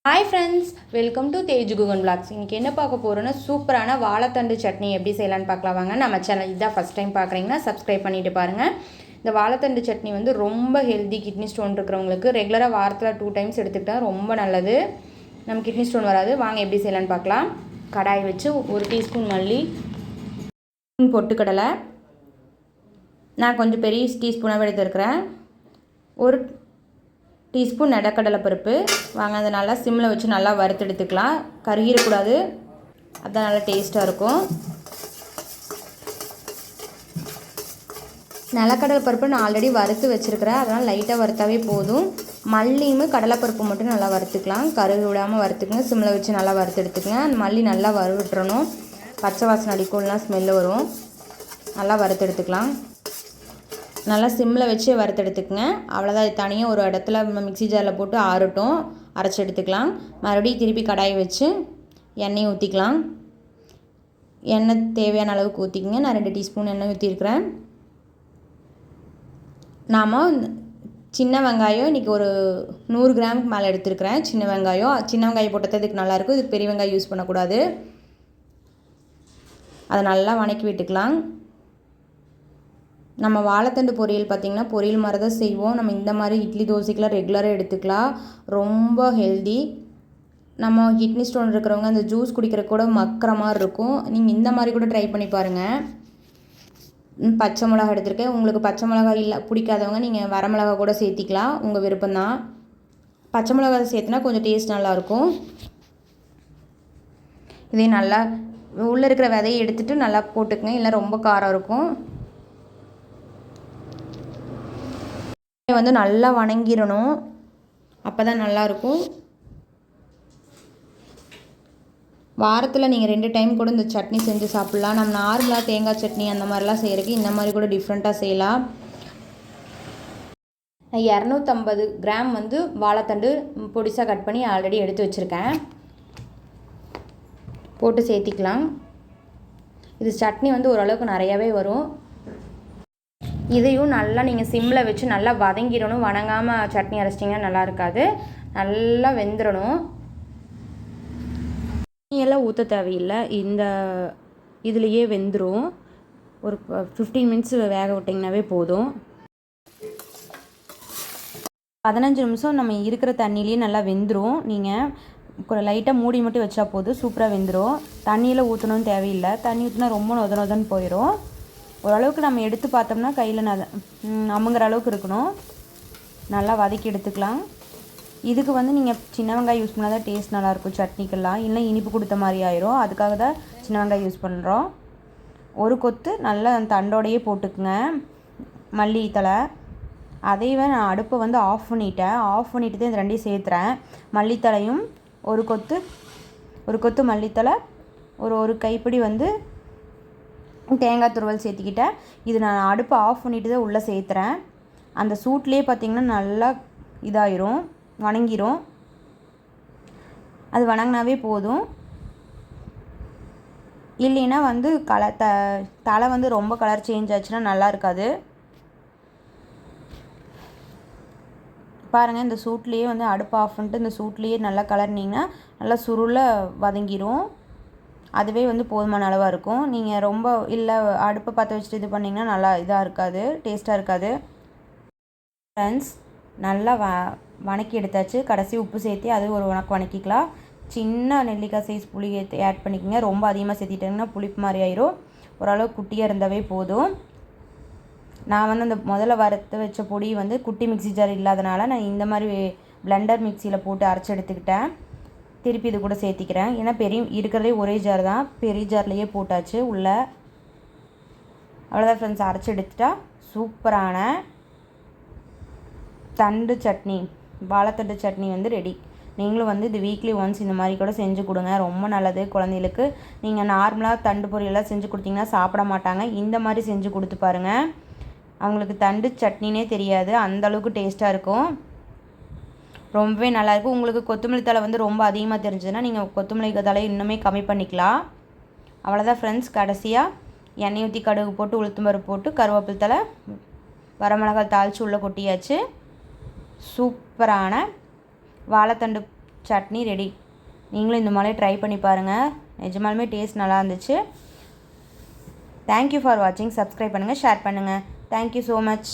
Hi friends, welcome to Tej Gugan blogs. இன்றைக்கி என்ன பார்க்க போகிறோன்னா சூப்பரான வாழைத்தண்டு சட்னி எப்படி செய்யலான்னு பார்க்கலாம் வாங்க. நம்ம சேனல் இதான் ஃபஸ்ட் டைம் பார்க்குறீங்கன்னா சப்ஸ்கிரைப் பண்ணிவிட்டு பாருங்கள். இந்த வாழைத்தண்டு சட்னி வந்து ரொம்ப ஹெல்தி. கிட்னி ஸ்டோன் இருக்கிறவங்களுக்கு ரெகுலராக வாரத்தில் 2 டைம்ஸ் எடுத்துக்கிட்டால் ரொம்ப நல்லது. நம்ம கிட்னி ஸ்டோன் வராது. வாங்க எப்படி செய்யலான்னு பார்க்கலாம். கடாய் வச்சு 1 டீஸ்பூன் மல்லி, பொட்டுக்கடலை, நான் கொஞ்சம் பெரிய டீஸ்பூனாகவே எடுத்துருக்கிறேன். 1 டீஸ்பூன் நெடக்கடலை பருப்பு. வாங்க அதை நல்லா சிம்மில் வச்சு நல்லா வறுத்து எடுத்துக்கலாம். கருகிடக்கூடாது, அதுதான் நல்லா டேஸ்ட்டாக இருக்கும். நிலக்கடலை பருப்பு நான் ஆல்ரெடி வறுத்து வச்சுருக்கிறேன், அதனால் லைட்டாக வறுத்தாவே போதும். மல்லியும் கடலைப்பருப்பு மட்டும் நல்லா வறுத்துக்கலாம். கருகு விடாமல் வறுத்துக்குங்க. சிம்மில் வச்சு நல்லா வறுத்து எடுத்துக்கங்க. அந்த மல்லி நல்லா வறுவிட்டுறணும். பச்சை வாசனை அடிக்கும்லாம் ஸ்மெல்லு வரும். நல்லா வறுத்து எடுத்துக்கலாம். நல்லா சிம்மில் வச்சு வறுத்து எடுத்துக்கங்க. அவ்வளோதான். இது தனியாக ஒரு இடத்துல மிக்ஸி ஜாரில் போட்டு ஆறட்டும், அரைச்சி எடுத்துக்கலாம். மறுபடியும் திருப்பி கடாயை வச்சு எண்ணெய் ஊற்றிக்கலாம். எண்ணெய் தேவையான அளவுக்கு ஊற்றிக்கங்க. நான் 2 டீஸ்பூன் எண்ணெய் ஊற்றிருக்கிறேன். நாம் சின்ன வெங்காயம் இன்றைக்கி ஒரு 100 கிராமுக்கு மேலே எடுத்துருக்கிறேன். சின்ன வெங்காயம் போட்டது இதுக்கு நல்லாயிருக்கும். இதுக்கு பெரிய வெங்காயம் யூஸ் பண்ணக்கூடாது. அதை நல்லா வணக்கி விட்டுக்கலாம். நம்ம வாழைத்தண்டு பொரியல் பார்த்திங்கன்னா பொரியல் மாதிரி தான் செய்வோம். நம்ம இந்த மாதிரி இட்லி தோசைக்கெலாம் ரெகுலராக எடுத்துக்கலாம். ரொம்ப ஹெல்தி. நம்ம கிட்னி ஸ்டோன் இருக்கிறவங்க அந்த ஜூஸ் குடிக்கிற கூட மக்கிற மாதிரி இருக்கும். நீங்கள் இந்த மாதிரி கூட ட்ரை பண்ணி பாருங்கள். பச்சை மிளகா எடுத்துருக்கேன். உங்களுக்கு பச்சை மிளகா இல்லை பிடிக்காதவங்க நீங்கள் வரமிளகா கூட சேர்த்திக்கலாம், உங்கள் விருப்பம்தான். பச்சை மிளகா சேர்த்துனா கொஞ்சம் டேஸ்ட் நல்லாயிருக்கும். இதே நல்லா உள்ளே இருக்கிற விதையை எடுத்துகிட்டு நல்லா போட்டுக்கங்க, இல்லை ரொம்ப காரம் இருக்கும். வந்து நல்லா வணங்கிடணும், அப்போ தான் நல்லாயிருக்கும். வாரத்தில் நீங்கள் 2 டைம் கூட இந்த சட்னி செஞ்சு சாப்பிட்லாம். நம்ம நார்மலாக தேங்காய் சட்னி அந்த மாதிரிலாம் செய்கிறதுக்கு இந்த மாதிரி கூட டிஃப்ரெண்ட்டாக செய்யலாம். 250 கிராம் வந்து வாழைத்தண்டு பொடிசாக கட் பண்ணி ஆல்ரெடி எடுத்து வச்சுருக்கேன். போட்டு சேர்த்திக்கலாம். இது சட்னி வந்து ஓரளவுக்கு நிறையாவே வரும். இதையும் நல்லா நீங்கள் சிம்மில் வச்சு நல்லா வதங்கிடணும். வணங்காமல் சட்னி அரைச்சிட்டிங்கன்னா நல்லா இருக்காது. நல்லா வெந்துடணும். தண்ணியெல்லாம் ஊற்ற தேவையில்லை, இந்த இதுலேயே வெந்துடும். ஒரு 15 மினிட்ஸ் வேக விட்டிங்கனாவே போதும். 15 நிமிஷம் நம்ம இருக்கிற தண்ணியிலேயே நல்லா வெந்துடும். நீங்கள் லைட்டாக மூடி மட்டும் வச்சா போதும், சூப்பராக வெந்துடும். தண்ணியில் ஊற்றணும்னு தேவையில்லை. தண்ணி ஊற்றினா ரொம்ப நொதன்னு போயிடும். ஓரளவுக்கு நம்ம எடுத்து பார்த்தோம்னா கையில் அமுங்கிற அளவுக்கு இருக்கணும். நல்லா வதக்கி எடுத்துக்கலாம். இதுக்கு வந்து நீங்கள் சின்ன வெங்காயம் யூஸ் பண்ணால் தான் டேஸ்ட் நல்லாயிருக்கும் சட்னிக்கெல்லாம். இல்லை இனிப்பு கொடுத்த மாதிரி ஆயிரும். அதுக்காக தான் சின்ன வெங்காயம் யூஸ் பண்ணுறோம். 1 கொத்து நல்லா தண்டோடையே போட்டுக்குங்க மல்லி தழை. அதையே நான் அடுப்பை வந்து ஆஃப் பண்ணிவிட்டு தான் இந்த 2ஐயும் சேர்த்துறேன். மல்லித்தலையும் 1 கொத்து மல்லித்தலை, ஒரு கைப்பிடி வந்து தேங்காய் துருவல் சேர்த்துக்கிட்டேன். இது நான் அடுப்பை ஆஃப் பண்ணிவிட்டு தான் உள்ளே சேர்த்துறேன். அந்த சூட்லேயே பார்த்திங்கன்னா நல்லா இதாயிரும், வணங்கிரும். அது வணங்கினாவே போதும். இல்லைன்னா வந்து தலை வந்து ரொம்ப கலர் சேஞ்ச் ஆச்சுன்னா நல்லா இருக்காது. பாருங்கள், இந்த சூட்லேயே வந்து அடுப்பை ஆஃப் பண்ணிட்டு இந்த சூட்லேயே நல்லா கலர்னிங்கன்னா நல்லா சுருளை வதங்கிரும். அதுவே வந்து போதுமான அளவாக இருக்கும். நீங்கள் ரொம்ப இல்லை அடுப்பை பற்ற வச்சுட்டு இது பண்ணிங்கன்னா நல்லா இதாக இருக்காது, டேஸ்ட்டாக இருக்காது. ஃப்ரெண்ட்ஸ், நல்லா வணக்கி எடுத்தாச்சு. கடைசி உப்பு சேர்த்து அது ஒரு வணக்கிக்கலாம். சின்ன நெல்லிக்காய் சைஸ் புளி ஆட் பண்ணிக்கோங்க. ரொம்ப அதிகமாக சேர்த்திட்டிங்கன்னா புளிப்பு மாதிரி ஆயிரும். ஓரளவு குட்டியாக இருந்தாவே போதும். நான் வந்து அந்த முதல்ல வறுத்து வச்ச பொடி வந்து குட்டி மிக்ஸி ஜார் இல்லாதனால நான் இந்த மாதிரி பிளெண்டர் மிக்சியில் போட்டு அரைச்சி எடுத்துக்கிட்டேன். திருப்பி இது கூட சேர்த்திக்கிறேன். ஏன்னா இருக்கிறதே ஒரே ஜார் தான், பெரிய ஜார்லேயே போட்டாச்சு உள்ளே. அவ்வளோதான் ஃப்ரெண்ட்ஸ், அரைச்சி எடுத்துட்டா சூப்பரான தண்டு சட்னி, வாழைத்தண்டு சட்னி வந்து ரெடி. நீங்களும் வந்து இது வீக்லி ஒன்ஸ் இந்த மாதிரி கூட செஞ்சு கொடுங்க. ரொம்ப நல்லது குழந்தைகளுக்கு. நீங்கள் நார்மலாக தண்டு பொரியெல்லாம் செஞ்சு கொடுத்தீங்கன்னா சாப்பிட மாட்டாங்க. இந்த மாதிரி செஞ்சு கொடுத்து பாருங்கள். அவங்களுக்கு தண்டு சட்னினே தெரியாது, அந்தளவுக்கு டேஸ்ட்டாக இருக்கும். ரொம்பவே நல்லாயிருக்கும். உங்களுக்கு கொத்தமல்லி தழை வந்து ரொம்ப அதிகமாக தெரிஞ்சதுன்னா நீங்கள் கொத்தமல்லி தழை இன்னுமே கம்மி பண்ணிக்கலாம். அவ்வளோதான் ஃப்ரெண்ட்ஸ். கடைசியாக எண்ணெய் ஊற்றி கடுகு போட்டு உளுத்தம்பருப்பு போட்டு கருவேப்பிலை தழை வரமிளகாய் தாளித்து உள்ளே கொட்டியாச்சு. சூப்பரான வாழைத்தண்டு சட்னி ரெடி. நீங்களும் இந்த மாதிரி ட்ரை பண்ணி பாருங்கள். நிஜமாலுமே டேஸ்ட் நல்லா இருந்துச்சு. தேங்க்யூ ஃபார் வாட்சிங். சப்ஸ்கிரைப் பண்ணுங்கள், ஷேர் பண்ணுங்கள். Thank you so much.